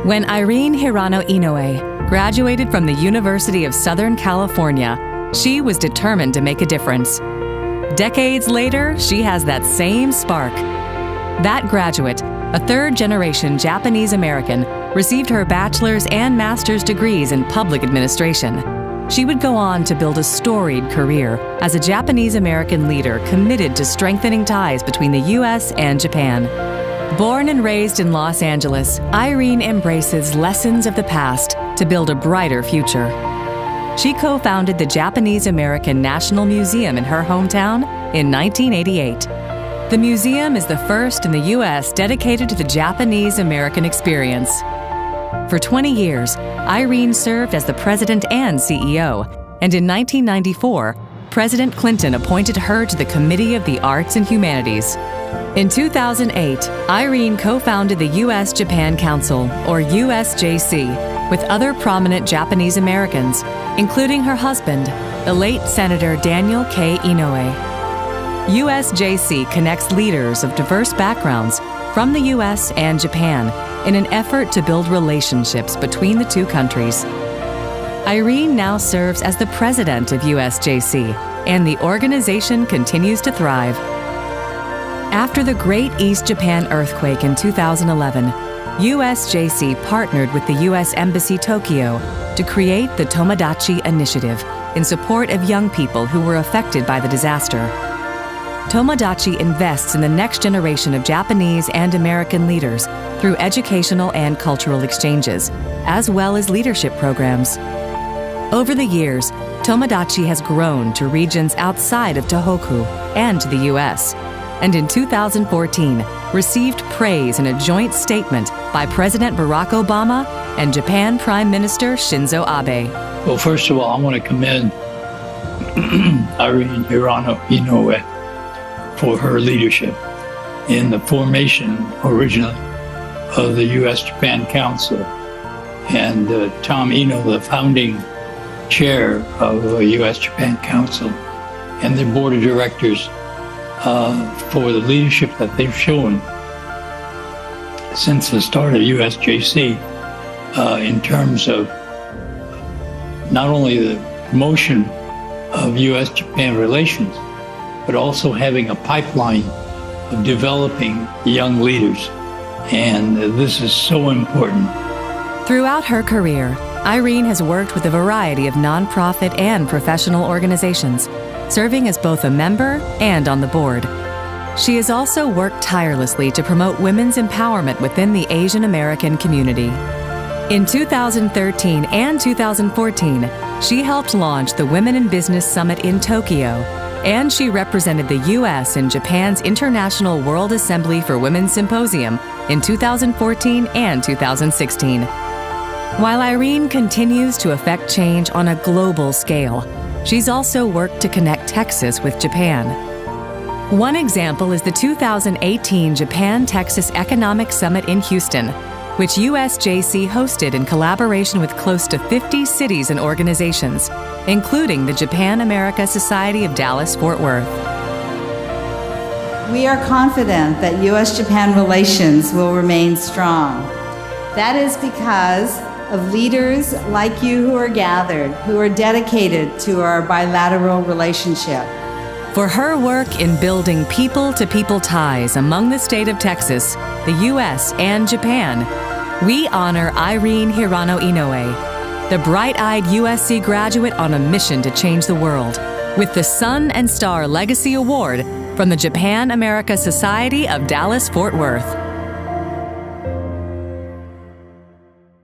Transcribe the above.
When Irene Hirano Inouye graduated from the University of Southern California, she was determined to make a difference. Decades later, she has that same spark. That graduate, a third-generation Japanese American, received her bachelor's and master's degrees in public administration. She would go on to build a storied career as a Japanese American leader committed to strengthening ties between the U.S. and Japan. Born and raised in Los Angeles, Irene embraces lessons of the past to build a brighter future. She co-founded the Japanese American National Museum in her hometown in 1988. The museum is the first in the U.S. dedicated to the Japanese American experience. For 20 years, Irene served as the president and CEO, and in 1994, President Clinton appointed her to the Committee of the Arts and Humanities. In 2008, Irene co-founded the U.S.-Japan Council, or USJC, with other prominent Japanese Americans, including her husband, the late Senator Daniel K. Inouye. USJC connects leaders of diverse backgrounds from the U.S. and Japan in an effort to build relationships between the two countries. Irene now serves as the president of USJC, and the organization continues to thrive. After the Great East Japan earthquake in 2011, USJC partnered with the U.S. Embassy Tokyo to create the Tomodachi Initiative in support of young people who were affected by the disaster. Tomodachi invests in the next generation of Japanese and American leaders through educational and cultural exchanges, as well as leadership programs. Over the years, Tomodachi has grown to regions outside of Tohoku and to the U.S., and in 2014 received praise in a joint statement by President Barack Obama and Japan Prime Minister Shinzo Abe. Well, first of all, I want to commend Irene Hirano Inouye for her leadership in the formation originally of the U.S.-Japan Council, and Tom Eno, the founding chair of the U.S.-Japan Council, and the board of directors for the leadership that they've shown since the start of USJC in terms of not only the promotion of U.S.-Japan relations, but also having a pipeline of developing young leaders. And this is so important. Throughout her career, Irene has worked with a variety of nonprofit and professional organizations, serving as both a member and on the board. She has also worked tirelessly to promote women's empowerment within the Asian American community. In 2013 and 2014, she helped launch the Women in Business Summit in Tokyo, and she represented the U.S. in Japan's International World Assembly for Women's Symposium in 2014 and 2016. While Irene continues to affect change on a global scale, she's also worked to connect Texas with Japan. One example is the 2018 Japan-Texas Economic Summit in Houston, which USJC hosted in collaboration with close to 50 cities and organizations, including the Japan-America Society of Dallas-Fort Worth. We are confident that U.S.-Japan relations will remain strong. That is because of leaders like you who are gathered, who are dedicated to our bilateral relationship. For her work in building people-to-people ties among the state of Texas, the U.S., and Japan, we honor Irene Hirano Inouye, the bright-eyed USC graduate on a mission to change the world, with the Sun and Star Legacy Award from the Japan America Society of Dallas-Fort Worth.